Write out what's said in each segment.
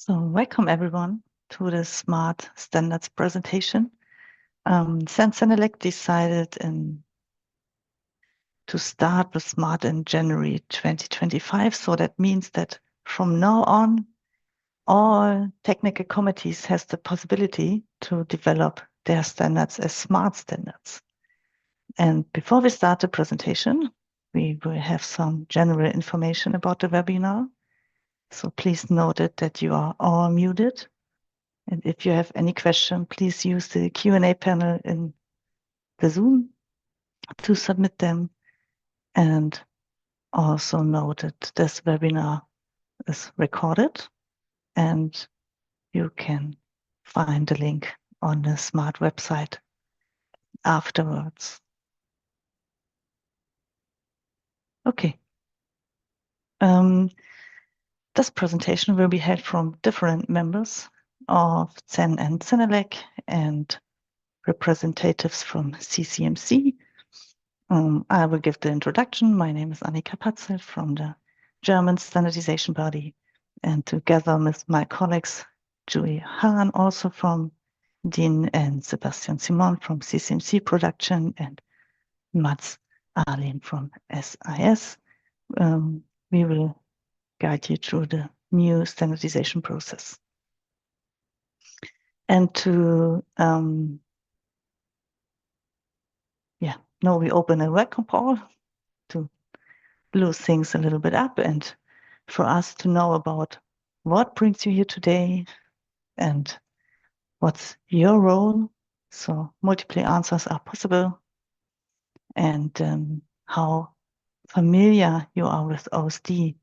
So welcome everyone to the Smart Standards presentation. Sensenelec decided to start with Smart in January 2025. So that means that from now on, all technical committees has the possibility to develop their standards as smart standards. And before we start the presentation, we will have some general information about the webinar. So please note that you are all muted. And if you have any question, please use the Q&A panel in the Zoom to submit them. And also note that this webinar is recorded and you can find the link on the Smart website afterwards. Okay. This presentation will be held from different members of CEN and CENELEC and representatives from CCMC. I will give the introduction. My name is Annika Patzel from the German standardization body, and together with my colleagues, Julie Hahn, also from DIN, and Sebastian Simon from CCMC production, and Mats Arlin from SIS, we will guide you through the new standardization process. And to now we open a welcome call to loose things a little bit up and for us to know about what brings you here today and what's your role. So multiple answers are possible, and how familiar you are with OSD.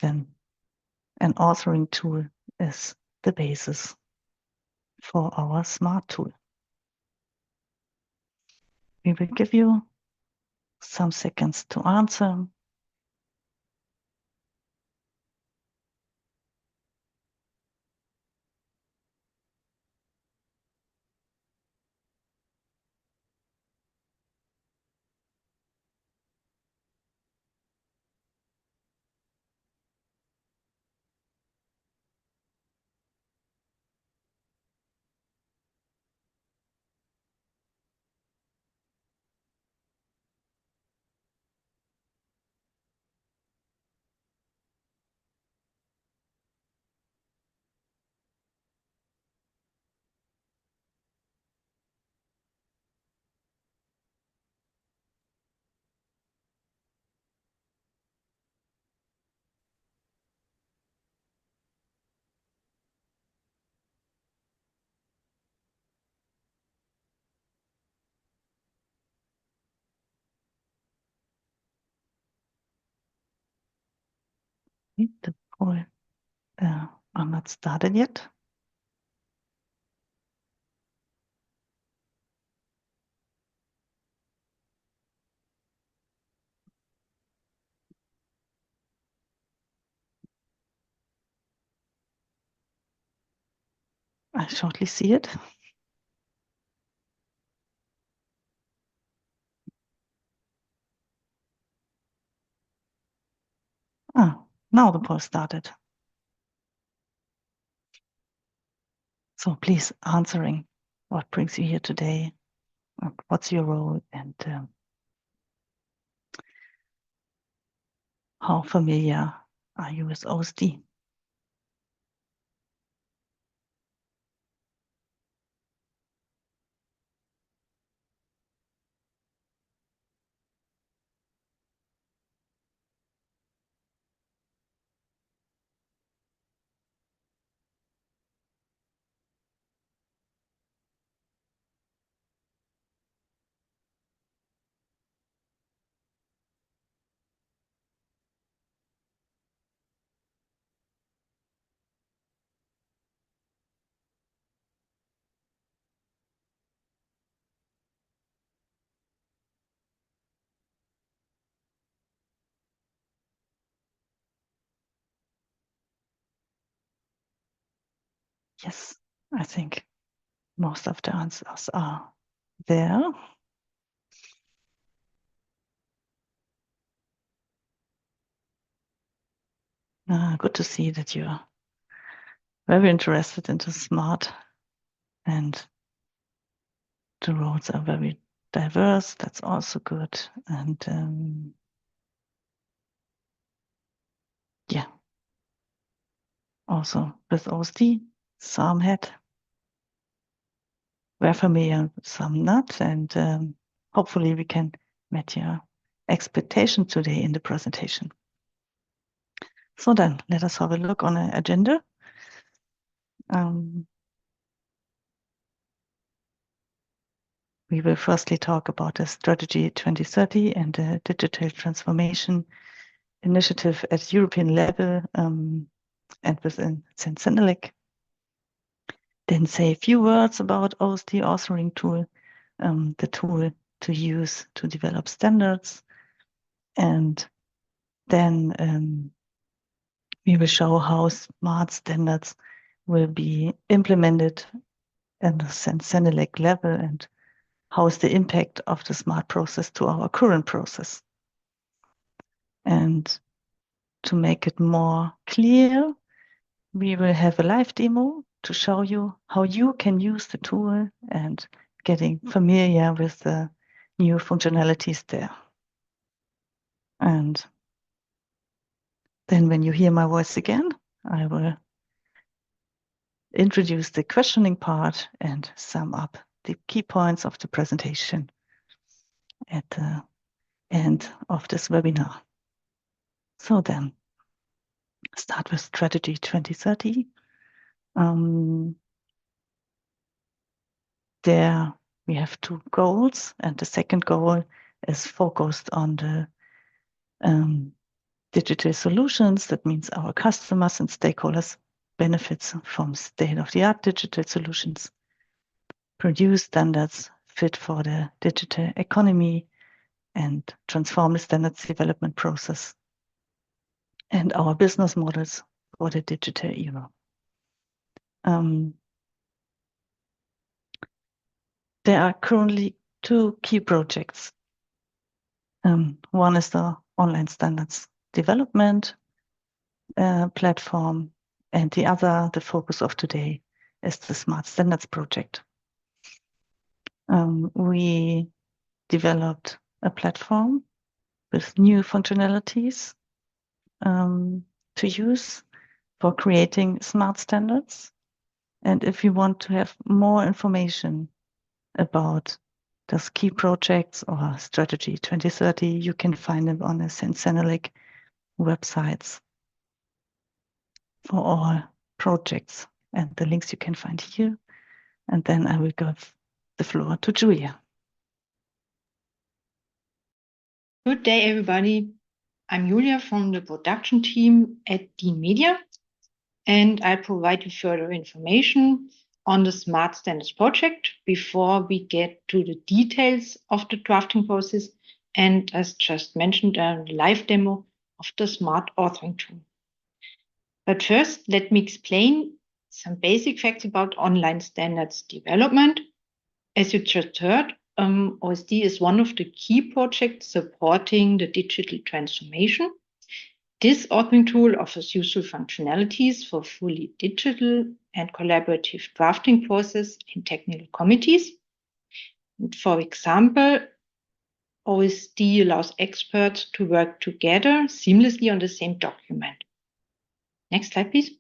Then an authoring tool is the basis for our smart tool. We will give you some seconds to answer. The poll are not started yet. I shortly see it. Now the poll started. So please answering what brings you here today, what's your role, and how familiar are you with OSD? Yes, I think most of the answers are there. Good to see that you're very interested into smart, and the roles are very diverse. That's also good. And yeah, also with OSD, some had, very familiar, some not, and hopefully we can meet your expectation today in the presentation. So then let us have a look on the agenda. We will firstly talk about the Strategy 2030 and the digital transformation initiative at European level and within CENELEC. Then say a few words about OSD authoring tool, the tool to use to develop standards. And then we will show how smart standards will be implemented at the CENELEC level and how is the impact of the smart process to our current process. And to make it more clear, we will have a live demo to show you how you can use the tool and getting familiar with the new functionalities there. And then when you hear my voice again, I will introduce the questioning part and sum up the key points of the presentation at the end of this webinar. So then, start with Strategy 2030. There we have two goals, and the second goal is focused on the digital solutions. That means our customers and stakeholders benefits from state-of-the-art digital solutions, produce standards fit for the digital economy, and transform the standards development process and our business models for the digital era. There are currently two key projects. One is the online standards development platform, and the other, the focus of today, is the Smart Standards project. We developed a platform with new functionalities to use for creating smart standards. And if you want to have more information about those key projects or Strategy 2030, you can find them on the CENELEC websites for all projects, and the links you can find here. And then I will give the floor to Julia. Good day, everybody. I'm Julia from the production team at Dean Media, and I'll provide you further information on the Smart Standards project before we get to the details of the drafting process and, as just mentioned, a live demo of the Smart Authoring tool. But first, let me explain some basic facts about online standards development. As you just heard, OSD is one of the key projects supporting the digital transformation. This authoring tool offers useful functionalities for fully digital and collaborative drafting process in technical committees. And for example, OSD allows experts to work together seamlessly on the same document. Next slide, please.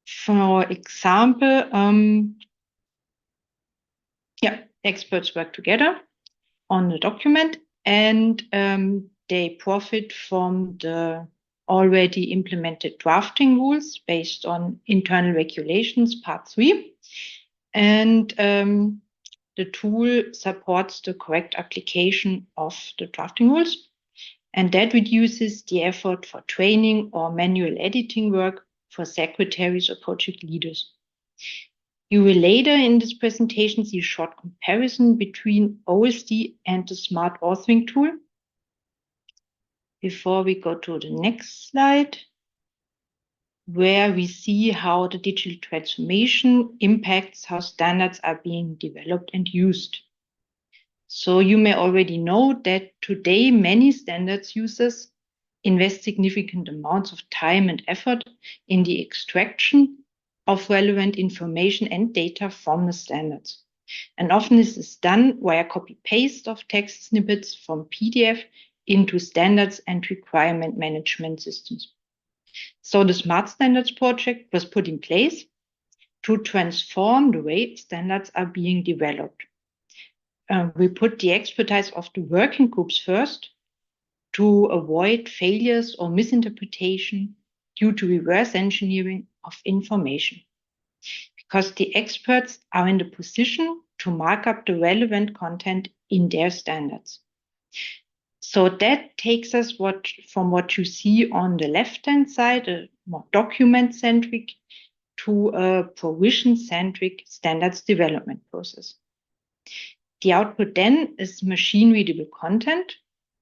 For example, experts work together on the document and they profit from the already implemented drafting rules based on internal regulations, part 3. And the tool supports the correct application of the drafting rules. And that reduces the effort for training or manual editing work for secretaries or project leaders. You will later in this presentation see a short comparison between OSD and the Smart Authoring tool. Before we go to the next slide, where we see how the digital transformation impacts how standards are being developed and used. So you may already know that today many standards users invest significant amounts of time and effort in the extraction of relevant information and data from the standards. And often this is done via copy-paste of text snippets from PDF into standards and requirement management systems. So the Smart Standards project was put in place to transform the way standards are being developed. We put the expertise of the working groups first to avoid failures or misinterpretation due to reverse engineering of information, because the experts are in the position to mark up the relevant content in their standards. So that takes us from what you see on the left-hand side, a more document-centric, to a provision-centric standards development process. The output then is machine-readable content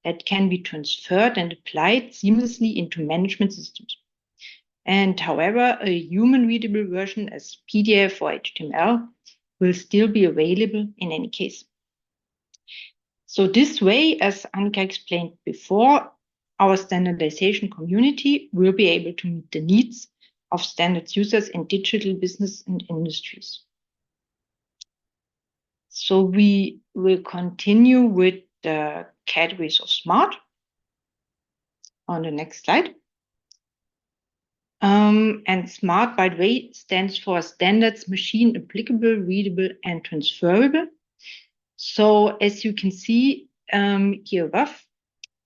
that can be transferred and applied seamlessly into management systems. And however, a human-readable version as PDF or HTML will still be available in any case. So this way, as Annika explained before, our standardization community will be able to meet the needs of standards users in digital business and industries. So we will continue with the categories of SMART on the next slide. And SMART, by the way, stands for Standards Machine Applicable, Readable, and Transferable. So as you can see here above,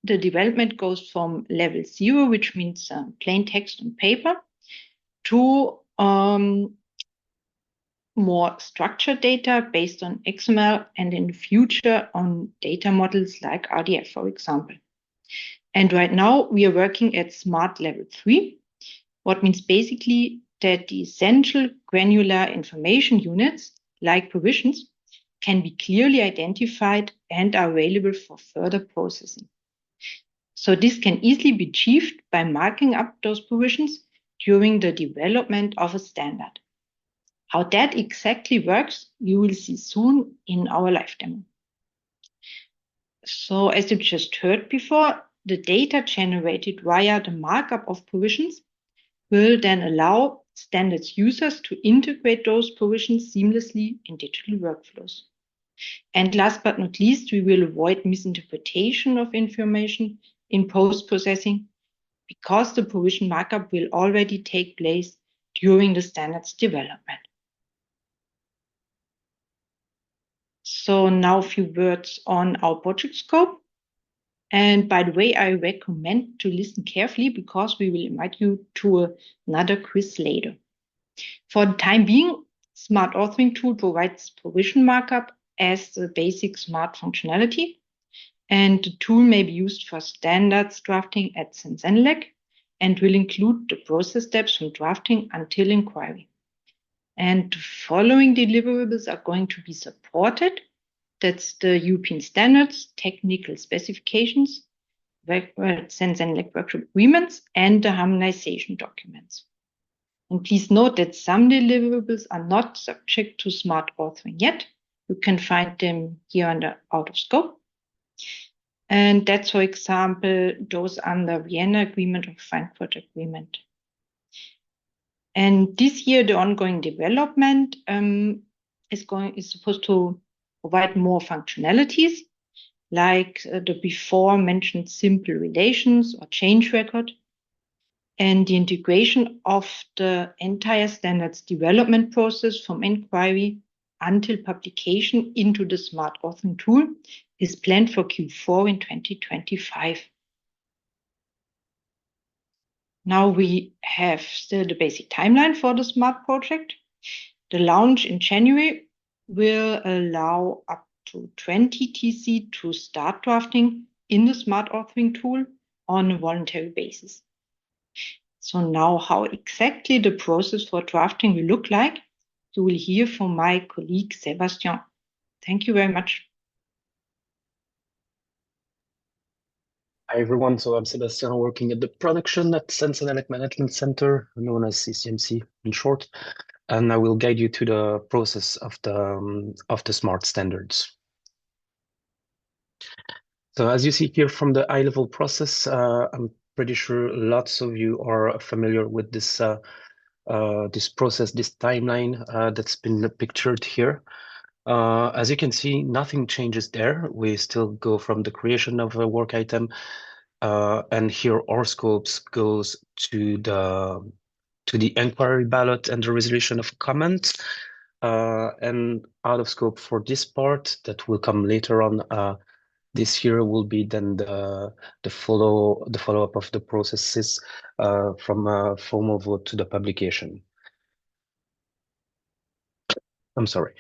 the development goes from level 0, which means plain text on paper, to more structured data based on XML, and in the future on data models like RDF, for example. And right now we are working at SMART level 3, what means basically that the essential granular information units, like provisions, can be clearly identified and are available for further processing. So this can easily be achieved by marking up those provisions during the development of a standard. How that exactly works, you will see soon in our live demo. So as you just heard before, the data generated via the markup of provisions will then allow standards users to integrate those provisions seamlessly in digital workflows. And last but not least, we will avoid misinterpretation of information in post-processing, because the provision markup will already take place during the standards development. So now a few words on our project scope. And by the way, I recommend to listen carefully, because we will invite you to another quiz later. For the time being, Smart Authoring Tool provides provision markup as the basic SMART functionality. And the tool may be used for standards drafting at Censenelec and will include the process steps from drafting until inquiry. And the following deliverables are going to be supported. That's the European standards, technical specifications, Censenelec workshop agreements, and the harmonization documents. And please note that some deliverables are not subject to smart authoring yet. You can find them here under out of scope. And that's, for example, those under Vienna Agreement or Frankfurt Agreement. And this year, the ongoing development is supposed to provide more functionalities, like the before mentioned simple relations or change record, and the integration of the entire standards development process from inquiry until publication into the Smart Authoring tool is planned for Q4 in 2025. Now we have still the basic timeline for the SMART project. The launch in January will allow up to 20 TC to start drafting in the Smart Authoring tool on a voluntary basis. So now how exactly the process for drafting will look like, you will hear from my colleague Sebastian. Thank you very much. Hi everyone, so I'm Sebastian, working at the production at Censenelec Management Center, known as CCMC in short, and I will guide you to the process of the smart standards. So as you see here from the high-level process, I'm pretty sure lots of you are familiar with this this process, this timeline that's been pictured here. As you can see, nothing changes there. We still go from the creation of a work item, and here our scopes goes to the inquiry ballot and the resolution of comments. And out of scope for this part that will come later on this year will be then the follow-up of the processes from a formal vote to the publication. I'm sorry.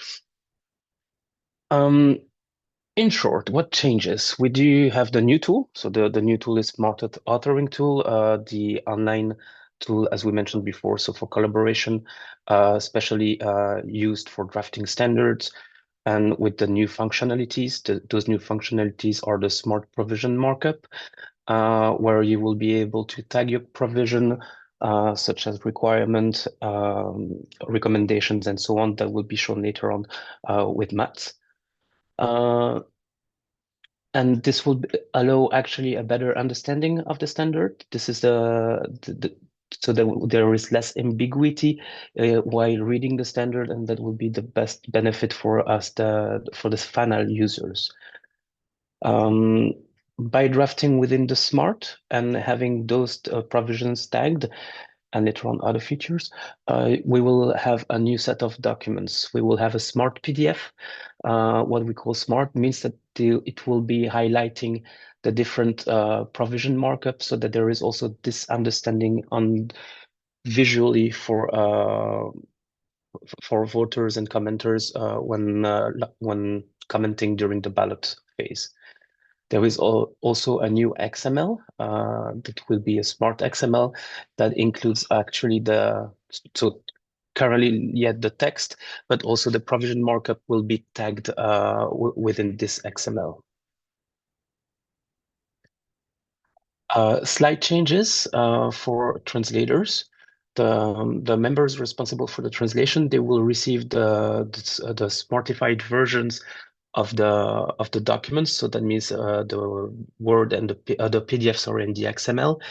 In short, what changes? We do have the new tool. So the new tool is Smarted Authoring tool, the online tool, as we mentioned before. So for collaboration, especially used for drafting standards. And with the new functionalities, those new functionalities are the smart provision markup, where you will be able to tag your provision, such as requirement, recommendations, and so on, that will be shown later on with Mats. And this will allow actually a better understanding of the standard. This is so that there is less ambiguity while reading the standard, and that will be the best benefit for us, for the final users. By drafting within the smart and having those provisions tagged, and later on other features, we will have a new set of documents. We will have a smart PDF. What we call smart means that it will be highlighting the different provision markups, so that there is also this understanding on visually for voters and commenters when commenting during the ballot phase. There is also a new XML that will be a smart XML that includes actually currently yet the text, but also the provision markup will be tagged within this XML. Slight changes for translators. The members responsible for the translation, they will receive the smartified versions of the documents. So that means the Word and the PDF, sorry, and the XML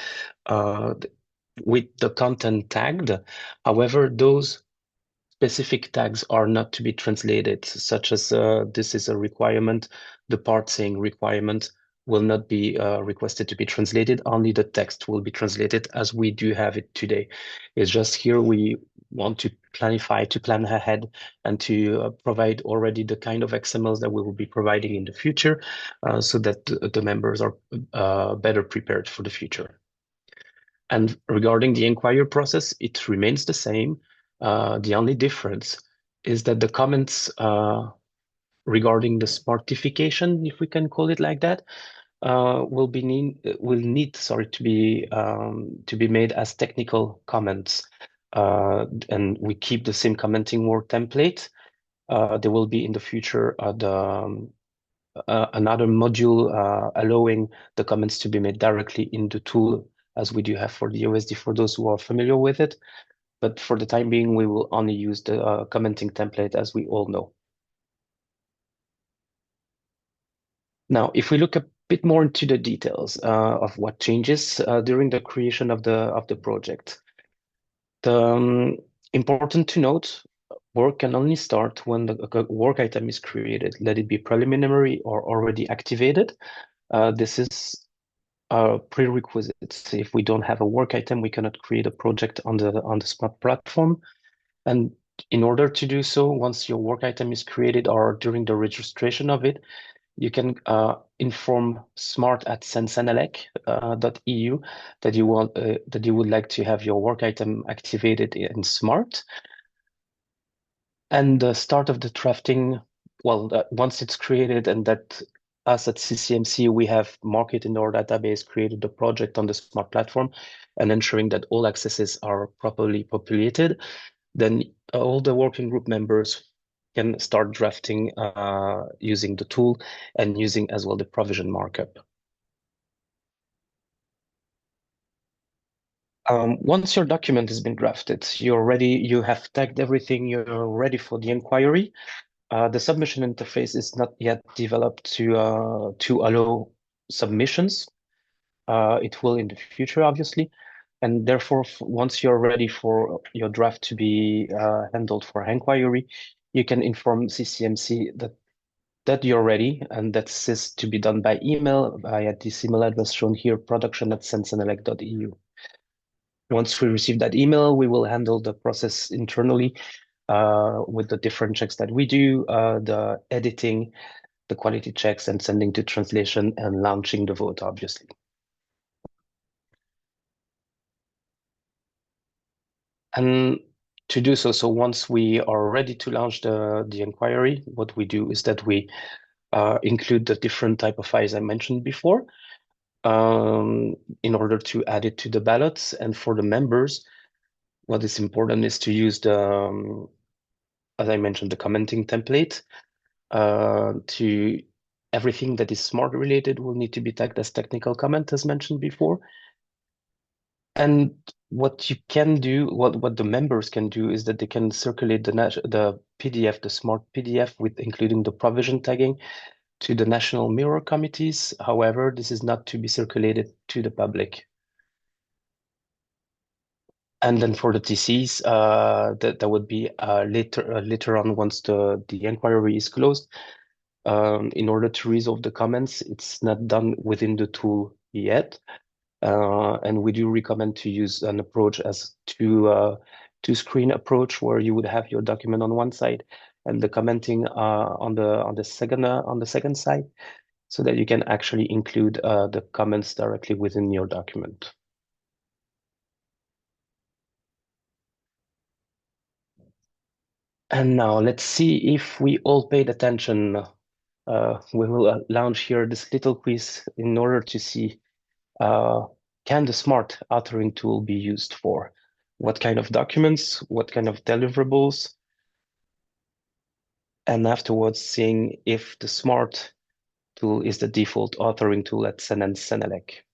with the content tagged. However, those specific tags are not to be translated, such as this is a requirement. The part saying requirement will not be requested to be translated. Only the text will be translated as we do have it today. It's just here we want to plan ahead, and to provide already the kind of XMLs that we will be providing in the future, so that the members are better prepared for the future. And regarding the inquiry process, it remains the same. The only difference is that the comments regarding the smartification, if we can call it like that, will need to be made as technical comments, and we keep the same commenting word template. There will be in the future another module allowing the comments to be made directly in the tool, as we do have for the OSD, for those who are familiar with it. But for the time being, we will only use the commenting template, as we all know. Now, if we look a bit more into the details of what changes during the creation of the project, important to note, work can only start when the work item is created. Let it be preliminary or already activated. This is a prerequisite. If we don't have a work item, we cannot create a project on the Smart platform. And in order to do so, once your work item is created or during the registration of it, you can inform smart@sensenelec.eu that you would like to have your work item activated in Smart. And the start of the drafting, once it's created, and that us at CCMC, we have marked it in our database, created the project on the Smart platform, and ensuring that all accesses are properly populated, then all the working group members can start drafting using the tool and using as well the provision markup. Once your document has been drafted, you're ready, you have tagged everything, you're ready for the inquiry. The submission interface is not yet developed to allow submissions. It will in the future, obviously. And therefore, once you're ready for your draft to be handled for inquiry, you can inform CCMC that you're ready, and that is to be done by email via this email address shown here, production@sensenelec.eu. Once we receive that email, we will handle the process internally with the different checks that we do, the editing, the quality checks, and sending to translation and launching the vote, obviously. And to do so once we are ready to launch the inquiry, what we do is that we include the different type of files I mentioned before in order to add it to the ballots. And for the members, what is important is to use the, as I mentioned, the commenting template. To everything that is smart related will need to be tagged as technical comment, as mentioned before. And what you can do, what the members can do, is that they can circulate the PDF, the smart PDF, with including the provision tagging to the national mirror committees. However, this is not to be circulated to the public. And then for the TCs, that would be later on once the inquiry is closed. In order to resolve the comments, it's not done within the tool yet. And we do recommend to use an approach as two-screen approach, where you would have your document on one side and the commenting on the second side, so that you can actually include the comments directly within your document. And now let's see if we all paid attention. We will launch here this little quiz in order to see can the smart authoring tool be used for what kind of documents, what kind of deliverables, and afterwards seeing if the smart tool is the default authoring tool at SEN and Senelec.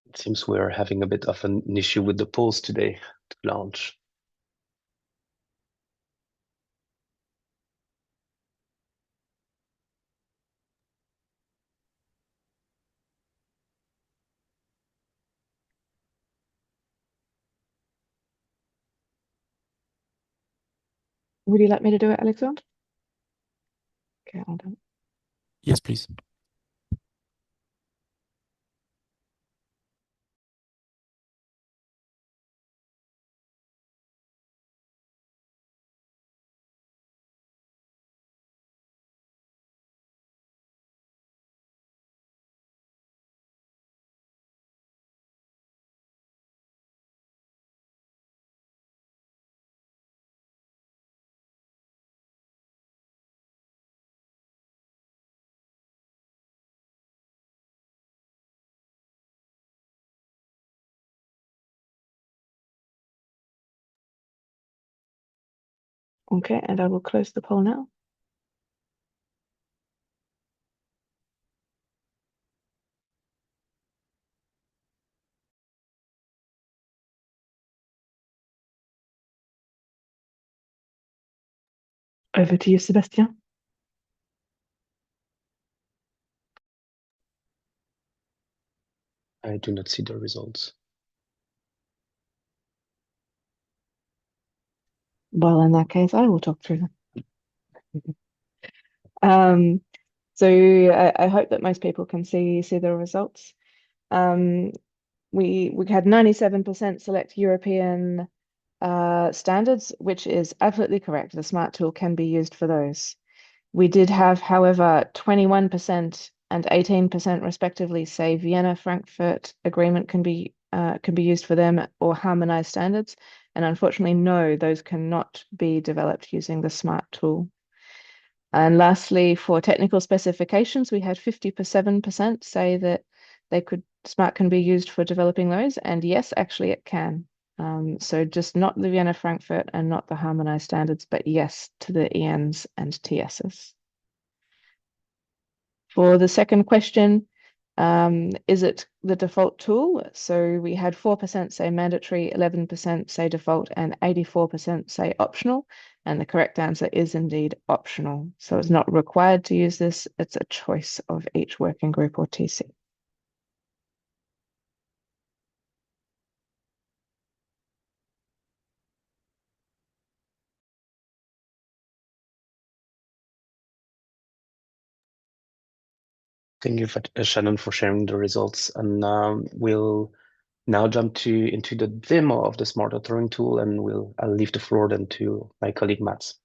It seems we're having a bit of an issue with the polls today to launch. Would you like me to do it, Alexandre? Okay, I'll do it. Yes, please. Okay, and I will close the poll now. Over to you, Sebastian. I do not see the results. Well, in that case, I will talk through them. So I hope that most people can see the results. We had 97% select European standards, which is absolutely correct. The smart tool can be used for those. We did have, however, 21% and 18% respectively say Vienna Frankfurt agreement can be used for them, or harmonized standards. And unfortunately, no, those cannot be developed using the smart tool. And lastly, for technical specifications, we had 57% say that smart can be used for developing those. And yes, actually it can. So just not the Vienna Frankfurt and not the harmonized standards, but yes to the ENs and TSs. For the second question, is it the default tool? So we had 4% say mandatory, 11% say default, and 84% say optional. And the correct answer is indeed optional. So it's not required to use this. It's a choice of each working group or TC. Thank you, Shannon, for sharing the results. And we'll now jump into the demo of the smart authoring tool, and I'll leave the floor then to my colleague Mats.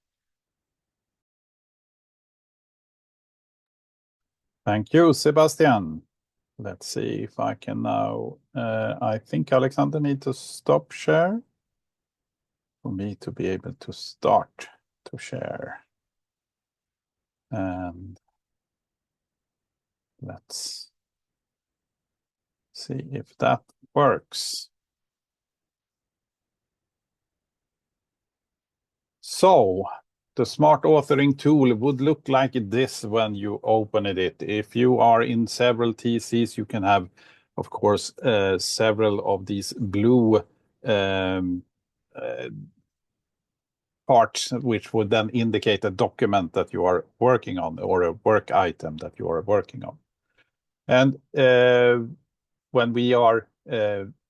Thank you, Sebastian. Let's see if I can now. I think Alexander needs to stop share for me to be able to start to share. And let's see if that works. So the smart authoring tool would look like this when you open it. If you are in several TCs, you can have, of course, several of these blue parts, which would then indicate a document that you are working on or a work item that you are working on. And when we are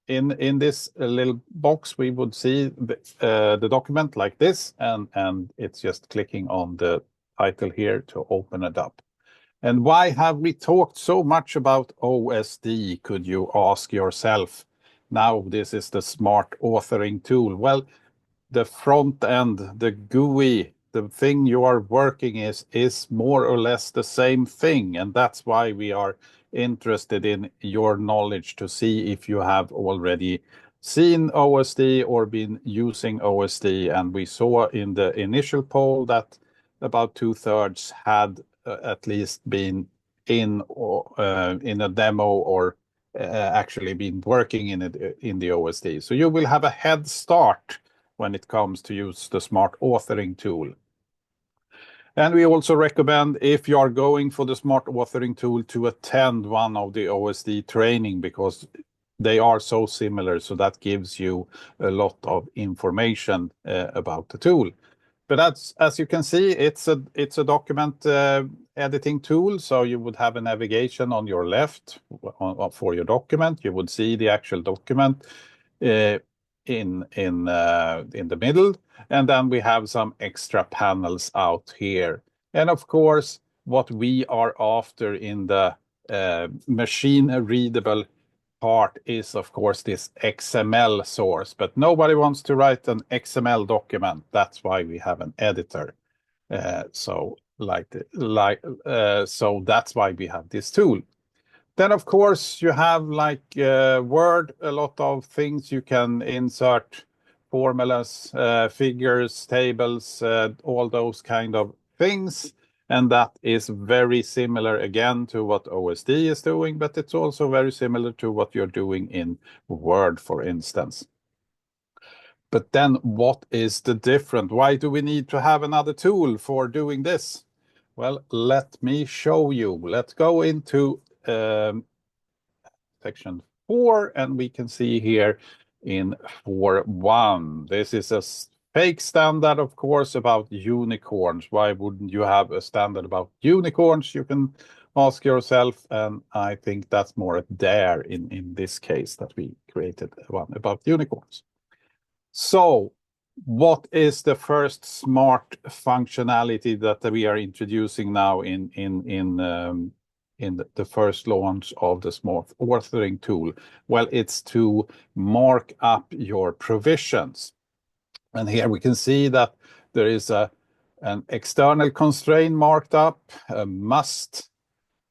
in this little box, we would see the document like this, and it's just clicking on the title here to open it up. And why have we talked so much about OSD, could you ask yourself? Now this is the smart authoring tool. Well, the front end, the GUI, the thing you are working is more or less the same thing. And that's why we are interested in your knowledge to see if you have already seen OSD or been using OSD. And we saw in the initial poll that about 2/3 had at least been in a demo or actually been working in the OSD. So you will have a head start when it comes to use the smart authoring tool. And we also recommend, if you are going for the smart authoring tool, to attend one of the OSD training, because they are so similar. So that gives you a lot of information about the tool. But as you can see, it's a document editing tool. So you would have a navigation on your left for your document. You would see the actual document in the middle, and then we have some extra panels out here. And of course, what we are after in the machine readable part is, of course, this XML source, but nobody wants to write an XML document. That's why we have an editor. So that's why we have this tool. Then, of course, you have like Word, a lot of things you can insert, formulas, figures, tables, all those kind of things. And that is very similar again to what OSD is doing, but it's also very similar to what you're doing in Word, for instance. But then what is the difference? Why do we need to have another tool for doing this? Well, let me show you. Let's go into section 4, and we can see here in 4.1. This is a fake standard, of course, about unicorns. Why wouldn't you have a standard about unicorns? You can ask yourself, and I think that's more a dare in this case that we created one about unicorns. So what is the first smart functionality that we are introducing now in the first launch of the smart authoring tool? Well, it's to mark up your provisions. And here we can see that there is an external constraint marked up, a must.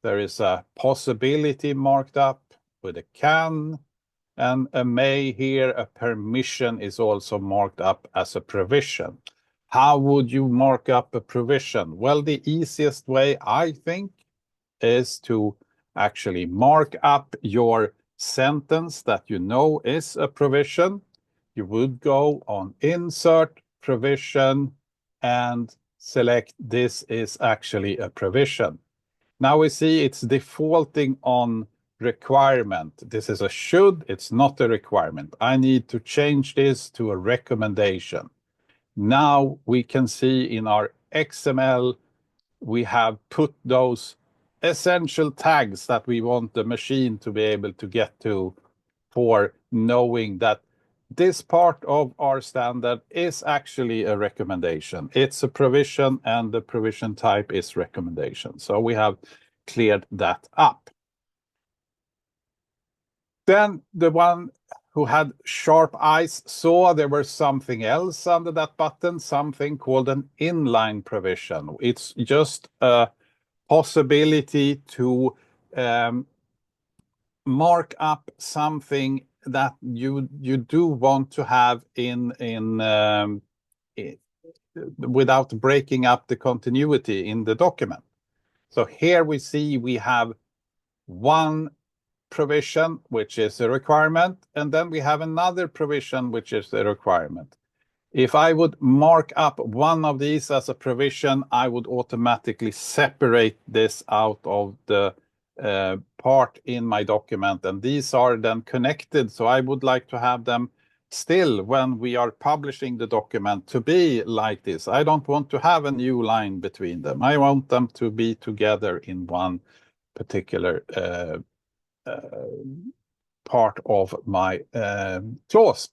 There is a possibility marked up with a can, and a may here, a permission is also marked up as a provision. How would you mark up a provision? Well, the easiest way, I think, is to actually mark up your sentence that you know is a provision. you would go on Insert, Provision, and select this is actually a provision. Now we see it's defaulting on requirement. This is a should, it's not a requirement. I need to change this to a recommendation. Now we can see in our XML, we have put those essential tags that we want the machine to be able to get to for knowing that this part of our standard is actually a recommendation. It's a provision and the provision type is recommendation. So we have cleared that up. Then the one who had sharp eyes saw there was something else under that button, something called an inline provision. It's just a possibility to mark up something that you do want to have without breaking up the continuity in the document. So here we see we have one provision, which is a requirement, and then we have another provision, which is a requirement. If I would mark up one of these as a provision, I would automatically separate this out of the part in my document, and these are then connected. So I would like to have them still, when we are publishing the document, to be like this. I don't want to have a new line between them. I want them to be together in one particular part of my clause.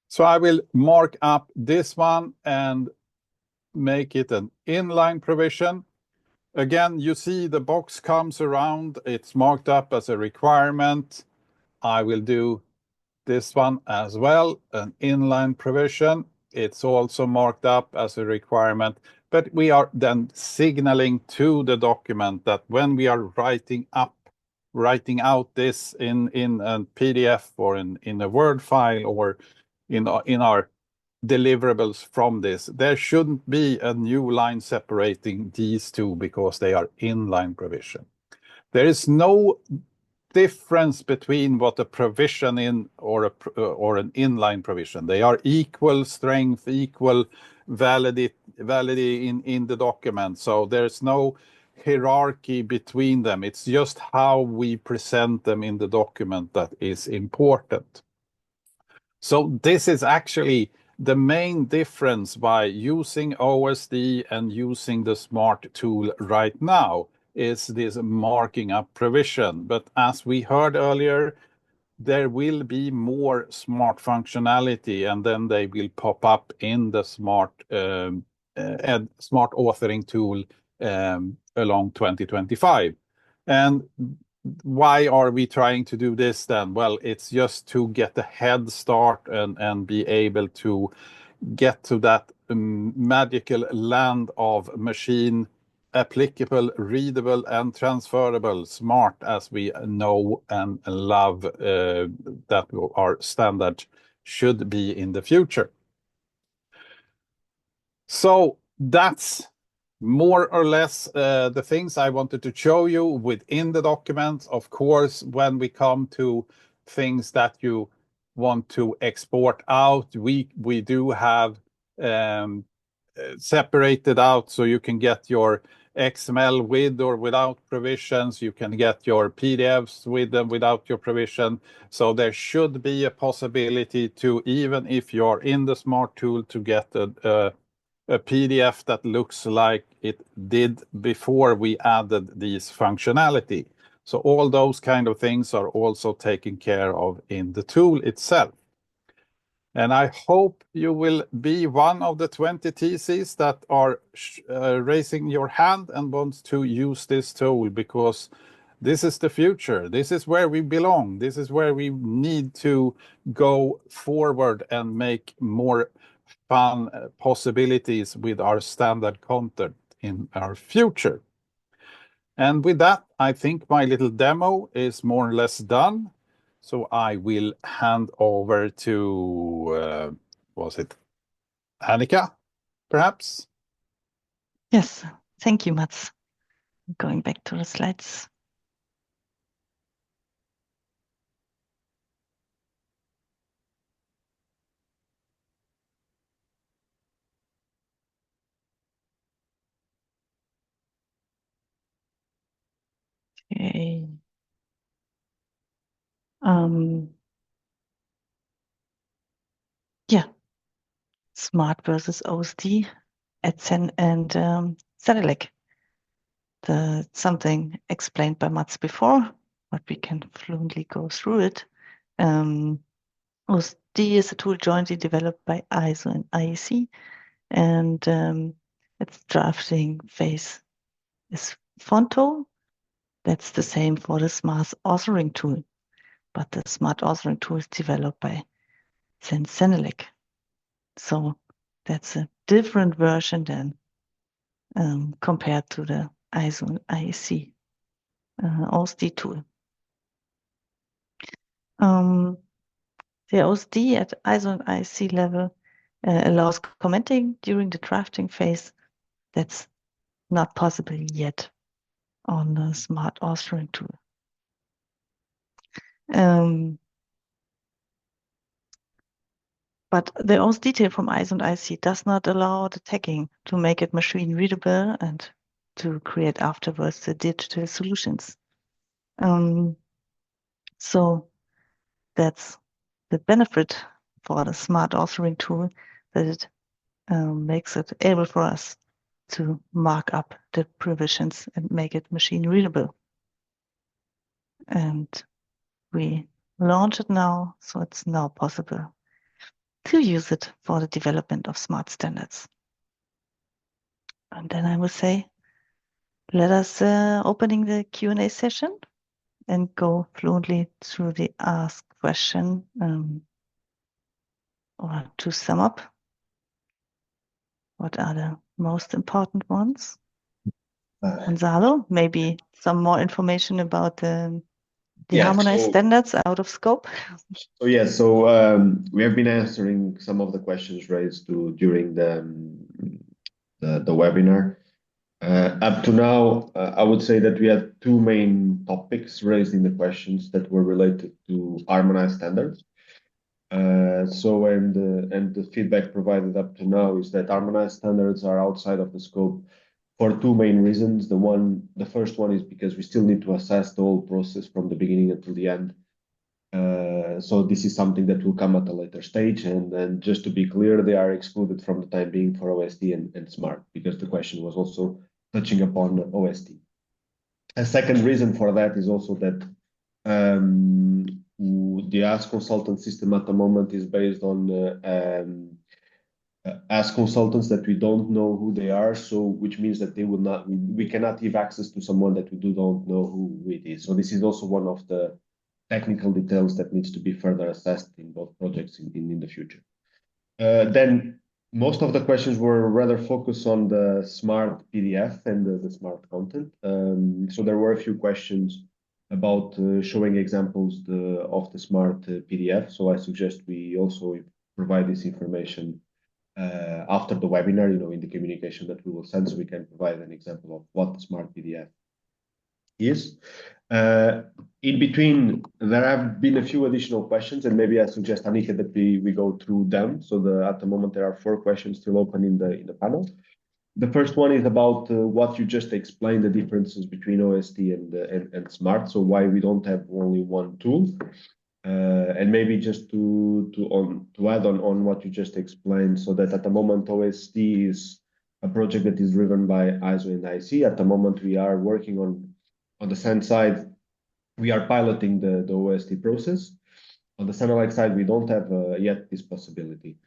So I will mark up this one and make it an inline provision. Again, you see the box comes around. It's marked up as a requirement. I will do this one as well, an inline provision. It's also marked up as a requirement, but we are then signaling to the document that when we are writing out this in a PDF or in a Word file or in our deliverables from this, there shouldn't be a new line separating these two because they are inline provision. There is no difference between what a provision in or an inline provision. They are equal strength, equal validity in the document. So there's no hierarchy between them. It's just how we present them in the document that is important. So this is actually the main difference by using OSD and using the Smart tool right now, is this marking up provision. But as we heard earlier, there will be more Smart functionality, and then they will pop up in the Smart authoring tool along 2025. And why are we trying to do this then? Well, it's just to get a head start and be able to get to that magical land of machine applicable, readable, and transferable Smart, as we know and love that our standard should be in the future. So that's more or less the things I wanted to show you within the document. Of course, when we come to things that you want to export out, we do have separated out, so you can get your XML with or without provisions. You can get your PDFs with and without your provision. So there should be a possibility to, even if you're in the Smart tool, to get a PDF that looks like it did before we added these functionality. So all those kind of things are also taken care of in the tool itself. And I hope you will be one of the 20 TCs that are raising your hand and wants to use this tool, because this is the future. This is where we belong. This is where we need to go forward and make more fun possibilities with our standard content in our future. And with that, I think my little demo is more or less done. So I will hand over to, was it Annika, perhaps? Yes, thank you, Mats. Going back to the slides. Okay. Yeah. Smart versus OSD at Sen and Senelec. Something explained by Mats before, but we can fluently go through it. OSD is a tool jointly developed by ISO and IEC, and its drafting phase is Fonto. That's the same for the smart authoring tool, but the smart authoring tool is developed by Senelec. So that's a different version than compared to the ISO and IEC OSD tool. The OSD at ISO and IEC level allows commenting during the drafting phase. That's not possible yet on the smart authoring tool. But the OSD detail from ISO and IEC does not allow the tagging to make it machine readable and to create afterwards the digital solutions. So that's the benefit for the smart authoring tool, that it makes it able for us to mark up the provisions and make it machine readable. And we launch it now, so it's now possible to use it for the development of smart standards. And then I would say, let us opening the Q&A session and go fluently through the ask question, or to sum up, what are the most important ones? Gonzalo, maybe some more information about the harmonized standards out of scope. We have been answering some of the questions raised during the webinar. Up to now, I would say that we had two main topics raised in the questions that were related to harmonized standards. The feedback provided up to now is that harmonized standards are outside of the scope for two main reasons. The first one is because we still need to assess the whole process from the beginning until the end. So this is something that will come at a later stage. And just to be clear, they are excluded from the time being for OSD and SMART, because the question was also touching upon OSD. A second reason for that is also that the Ask Consultant system at the moment is based on Ask Consultants that we don't know who they are, so which means that we cannot give access to someone that we don't know who it is. So this is also one of the technical details that needs to be further assessed in both projects in the future. Then most of the questions were rather focused on the smart PDF and the smart content. So there were a few questions about showing examples of the smart PDF. So I suggest we also provide this information after the webinar, in the communication that we will send, so we can provide an example of what the smart PDF is. In between, there have been a few additional questions, and maybe I suggest, Annika, that we go through them. So at the moment, there are 4 questions still open in the panel. The first one is about what you just explained, the differences between OSD and SMART. So why we don't have only one tool, and maybe just to add on what you just explained. So that at the moment, OSD is a project that is driven by ISO and IEC. At the moment, we are working on the SEN side. We are piloting the OSD process. On the Senelec side, we don't have yet this possibility.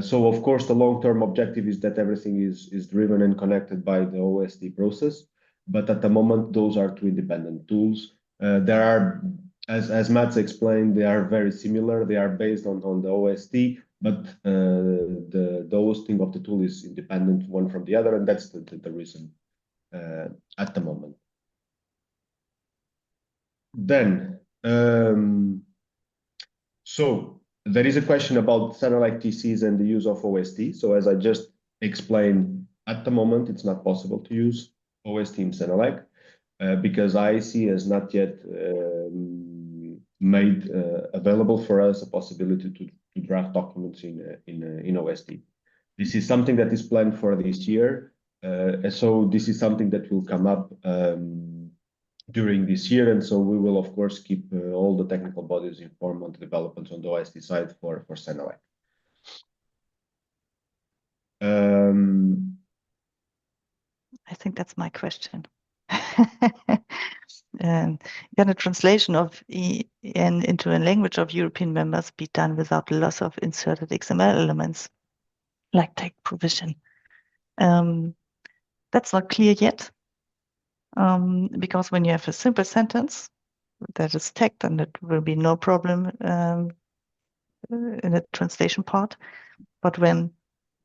So of course, the long-term objective is that everything is driven and connected by the OSD process. But at the moment, those are 2 independent tools. There are, as Mats explained, they are very similar. They are based on the OSD, but the hosting of the tool is independent one from the other, and that's the reason at the moment. Then, so there is a question about Senelec TCs and the use of OSD. So as I just explained, at the moment, it's not possible to use OSD in Senelec because IEC has not yet made available for us a possibility to draft documents in OSD. This is something that is planned for this year. So this is something that will come up during this year, and so we will of course keep all the technical bodies informed on the developments on the OST side for CENELEC. I think that's my question. Can a translation of EN into a language of European members be done without loss of inserted XML elements, like tag provision? That's not clear yet, because when you have a simple sentence that is tagged, then it will be no problem in the translation part. But when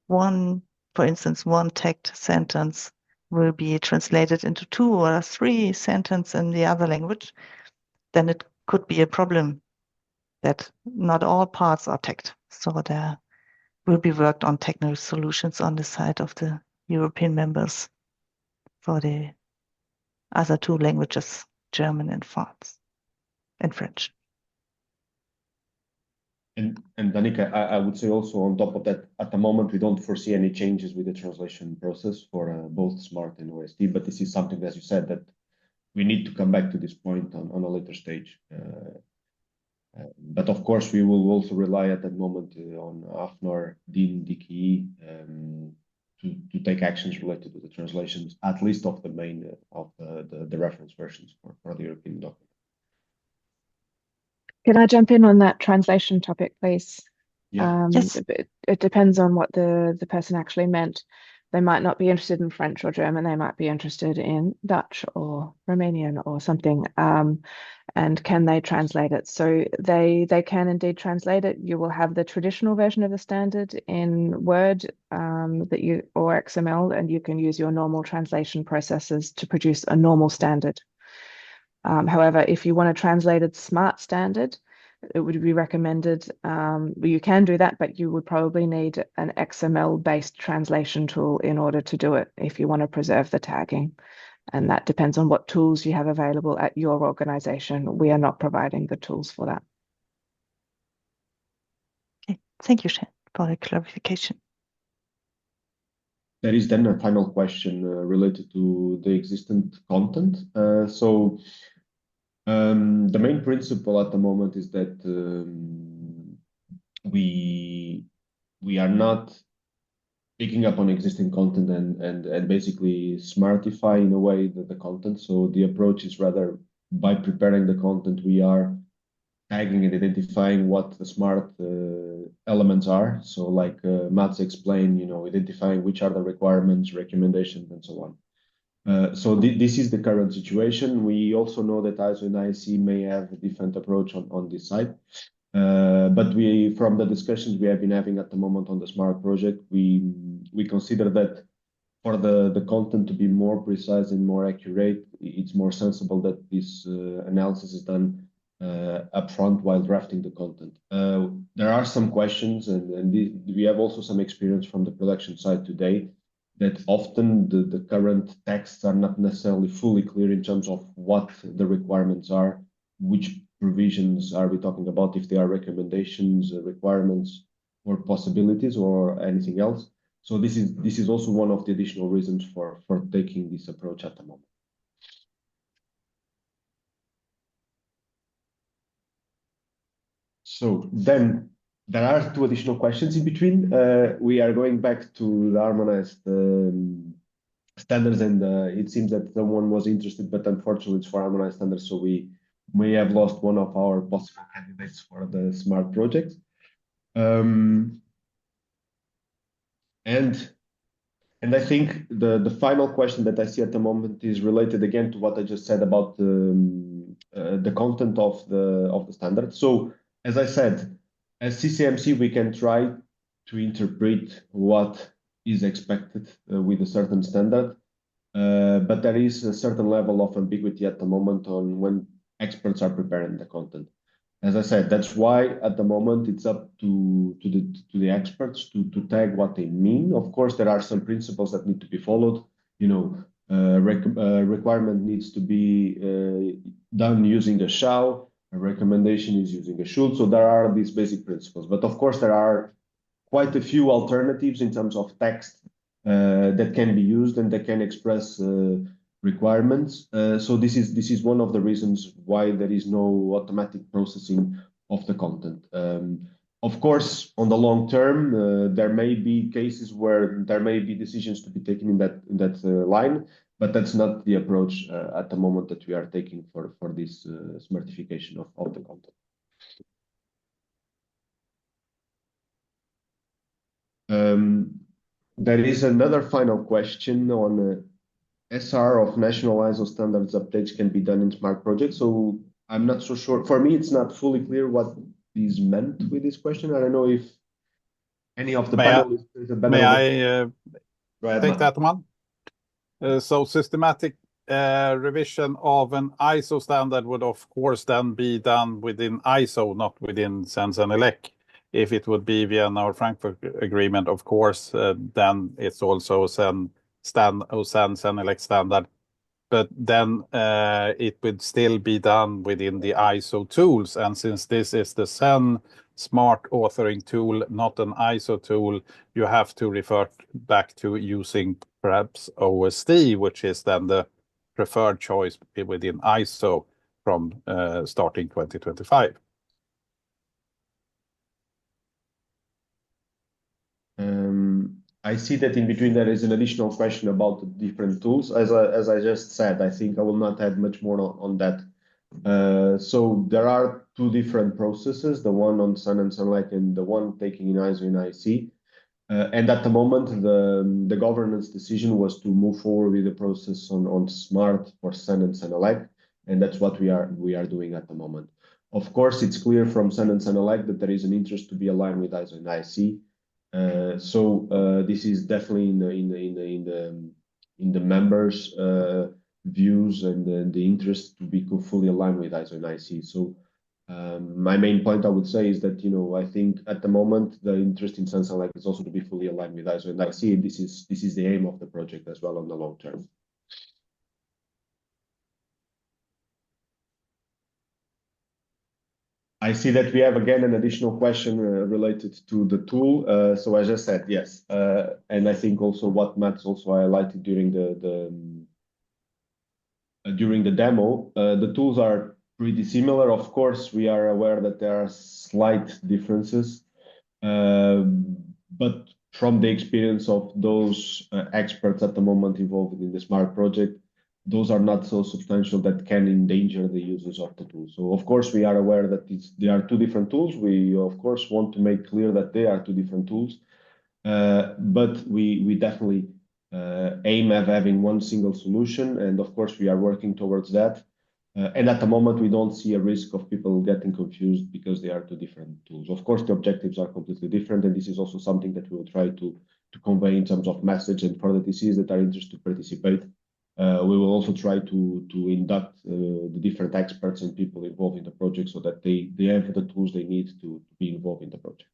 for instance, one tagged sentence will be translated into 2 or 3 sentences in the other language, then it could be a problem that not all parts are tagged. So there will be worked on technical solutions on the side of the European members for the other 2 languages, German and French. And Danica, I would say also on top of that, at the moment, we don't foresee any changes with the translation process for both SMART and OST, but this is something, as you said, that we need to come back to this point on a later stage. But of course, we will also rely at that moment on AFNOR, DIN, DKE to take actions related to the translations, at least of the main of the reference versions for the European document. Can I jump in on that translation topic, please? Yeah. Yes. It depends on what the person actually meant. They might not be interested in French or German. They might be interested in Dutch or Romanian or something. And can they translate it? So they can indeed translate it. You will have the traditional version of the standard in Word or XML, and you can use your normal translation processes to produce a normal standard. However, if you want a translated SMART standard, it would be recommended, you can do that, but you would probably need an XML-based translation tool in order to do it if you want to preserve the tagging. And that depends on what tools you have available at your organization. We are not providing the tools for that. Okay, thank you, Shen, for the clarification. There is then a final question related to the existing content. The main principle at the moment is that we are not picking up on existing content and basically smartify in a way the content. So the approach is rather by preparing the content, we are tagging and identifying what the SMART elements are. So like Mats explained, identifying which are the requirements, recommendations, and so on. So this is the current situation. We also know that ISO and IEC may have a different approach on this side. But from the discussions we have been having at the moment on the SMART project, we consider that for the content to be more precise and more accurate, it's more sensible that this analysis is done upfront while drafting the content. There are some questions, and we have also some experience from the production side today, that often the current texts are not necessarily fully clear in terms of what the requirements are, which provisions are we talking about, if they are recommendations, requirements, or possibilities, or anything else. So this is also one of the additional reasons for taking this approach at the moment. So then there are 2 additional questions in between. We are going back to the harmonized standards, and it seems that someone was interested, but unfortunately it's for harmonized standards, so we may have lost one of our possible candidates for the SMART project. And I think the final question that I see at the moment is related again to what I just said about the content of the standard. So as I said, as CCMC, we can try to interpret what is expected with a certain standard, but there is a certain level of ambiguity at the moment on when experts are preparing the content. As I said, that's why at the moment it's up to the experts to tag what they mean. Of course, there are some principles that need to be followed. Requirement needs to be done using a shall. A recommendation is using a should. So there are these basic principles. But of course, there are quite a few alternatives in terms of text that can be used and that can express requirements. So this is one of the reasons why there is no automatic processing of the content. Of course, on the long term, there may be cases where there may be decisions to be taken in that line, but that's not the approach at the moment that we are taking for this smartification of the content. There is another final question on SR of national ISO standards updates can be done in smart projects. So I'm not so sure. For me, it's not fully clear what is meant with this question. I don't know if any of the panelists is a better May way. I take that one? So systematic revision of an ISO standard would of course then be done within ISO, not within SENS and ELEC. If it would be Vienna or Frankfurt agreement, of course, then it's also SENS and ELEC standard. But then it would still be done within the ISO tools. And since this is the SEN smart authoring tool, not an ISO tool, you have to refer back to using perhaps OSD, which is then the preferred choice within ISO from starting 2025. I see that in between there is an additional question about the different tools. As I just said, I think I will not add much more on that. So there are two different processes, the one on SEN and SENELEC and the one taking in ISO and IEC. And at the moment, the governance decision was to move forward with the process on SMART for SEN and SENELEC, and that's what we are doing at the moment. Of course, it's clear from SEN and SENELEC that there is an interest to be aligned with ISO and IEC. So this is definitely in the members' views and the interest to be fully aligned with ISO and IEC. So my main point I would say is that I think at the moment the interest in SEN and SENELEC is also to be fully aligned with ISO and IEC. And this is the aim of the project as well on the long term. I see that we have again an additional question related to the tool. So as I said, yes, and I think also what Mats also highlighted during the demo, the tools are pretty similar. Of course, we are aware that there are slight differences, but from the experience of those experts at the moment involved in the SMART project, those are not so substantial that can endanger the users of the tool. So of course, we are aware that they are two different tools. We of course want to make clear that they are two different tools, but we definitely aim at having one single solution. And of course, we are working towards that. And at the moment, we don't see a risk of people getting confused because they are two different tools. Of course, the objectives are completely different. And this is also something that we will try to convey in terms of message. And for the DCs that are interested to participate, we will also try to induct the different experts and people involved in the project so that they have the tools they need to be involved in the project.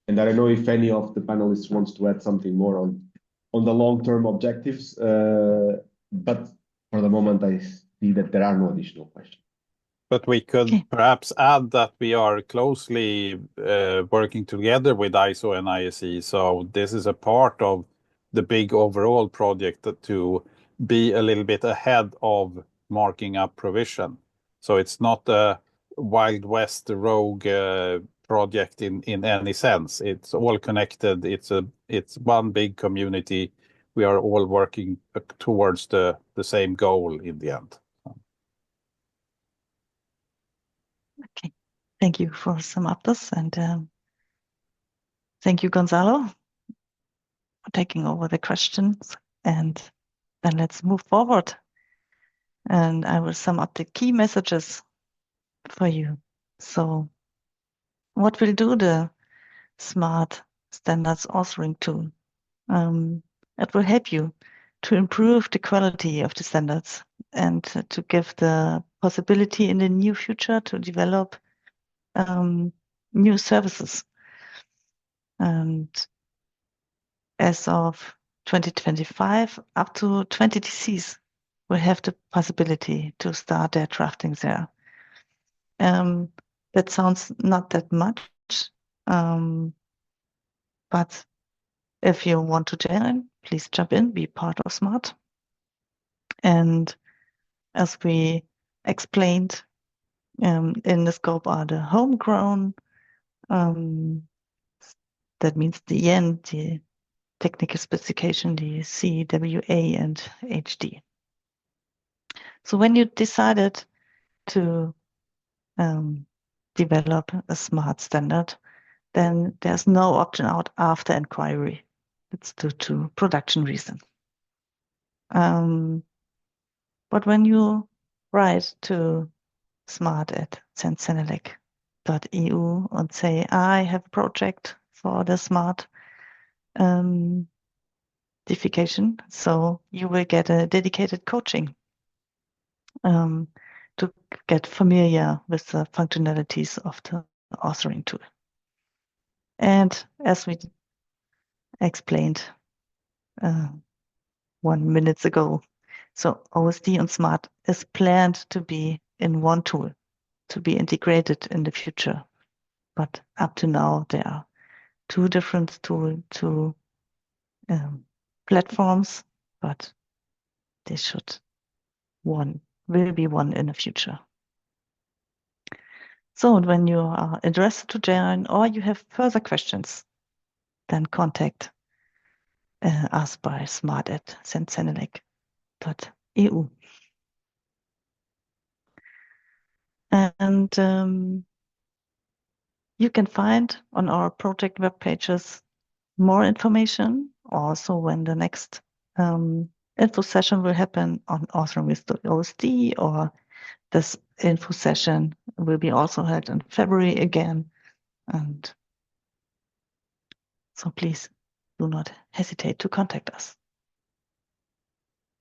And I don't know if any of the panelists wants to add something more on the long-term objectives, but for the moment, I see that there are no additional questions. But we could perhaps add that we are closely working together with ISO and IEC. So this is a part of the big overall project to be a little bit ahead of marking up provision. So it's not a Wild West rogue project in any sense. It's all connected. It's one big community. We are all working towards the same goal in the end. Okay, thank you for some of this, and thank you, Gonzalo, for taking over the questions. And then let's move forward. And I will sum up the key messages for you. So what will do the SMART standards authoring tool? It will help you to improve the quality of the standards and to give the possibility in the near future to develop new services. And as of 2025, up to 20 DCs will have the possibility to start their drafting there. That sounds not that much, but if you want to join, please jump in, be part of SMART. And as we explained, in the scope are the homegrown, that means the EN, the technical specification, the CWA and HD. So when you decided to develop a smart standard, then there's no option out after inquiry. It's due to production reason. But when you write to smart@censenelec.eu and say, I have a project for the smart certification, so you will get a dedicated coaching to get familiar with the functionalities of the authoring tool. And as we explained 1 minute ago, so OSD and Smart is planned to be in one tool, to be integrated in the future. But up to now, there are two different two platforms, but they will be one in the future. So when you are interested to join or you have further questions, then contact us by smart@censenelec.eu. And you can find on our project web pages more information, also when the next info session will happen on authoring with the OSD, or this info session will be also held in February again. And so please do not hesitate to contact us.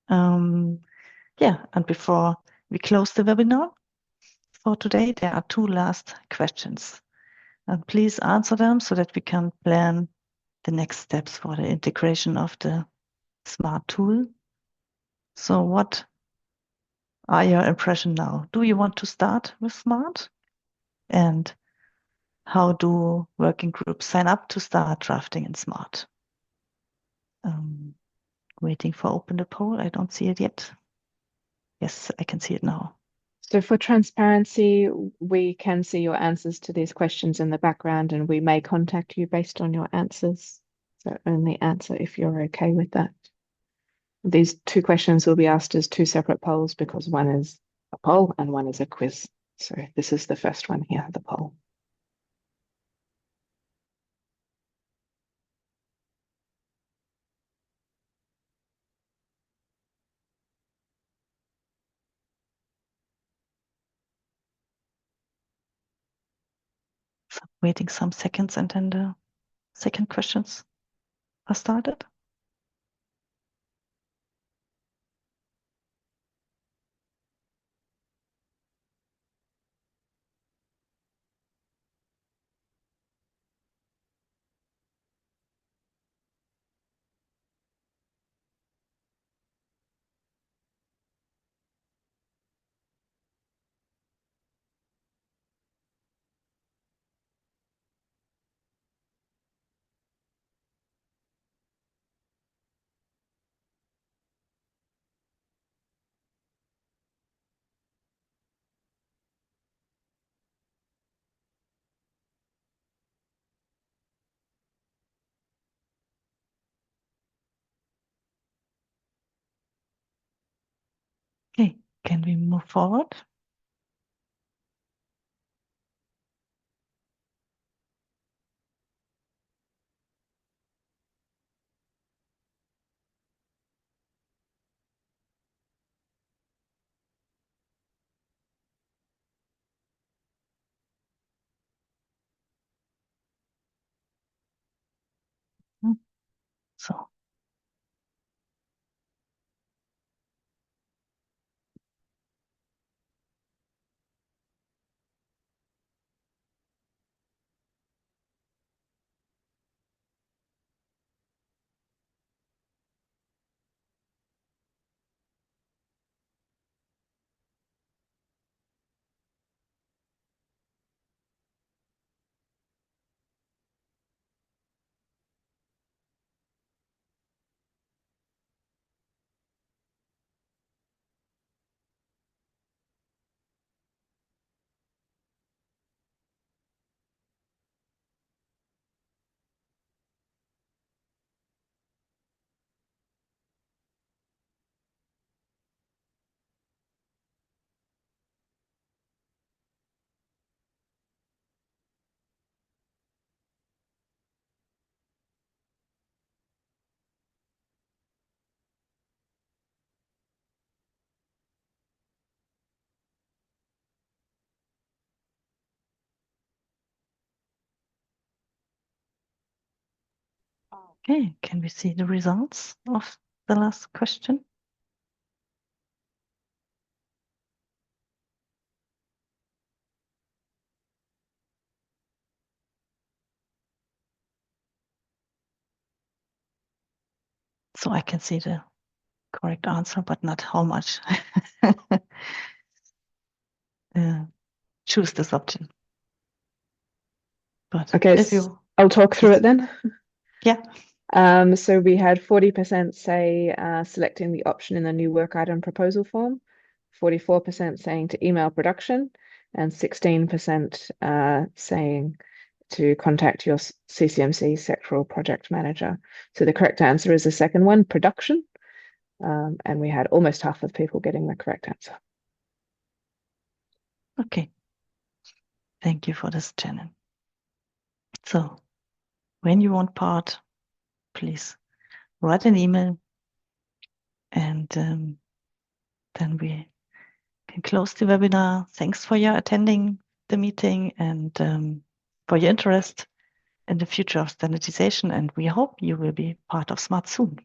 Yeah, and before we close the webinar for today, there are two last questions. And please answer them so that we can plan the next steps for the integration of the smart tool. So what are your impressions now? Do you want to start with smart? And how do working groups sign up to start drafting in smart? Waiting for open the poll. I don't see it yet. Yes, I can see it now. So for transparency, we can see your answers to these questions in the background, and we may contact you based on your answers. So only answer if you're okay with that. These two questions will be asked as two separate polls because one is a poll and one is a quiz. So this is the first one here, the poll. So waiting some seconds and then the second questions are started. Okay, can we move forward? So Okay, can we see the results of the last question? So I can see the correct answer, but not how much. Choose this option. But Okay, if you, I'll talk through it then. yeah, So we had 40% say selecting the option in the new work item proposal form, 44% saying to email production, and 16% saying to contact your CCMC sectoral project manager. So the correct answer is the second one, production. And we had almost half of people getting the correct answer. okay. Thank you for this, Shannon. So when you want part, please write an email, and then we can close the webinar. Thanks for your attending the meeting and for your interest in the future of standardization. And we hope you will be part of SMART soon.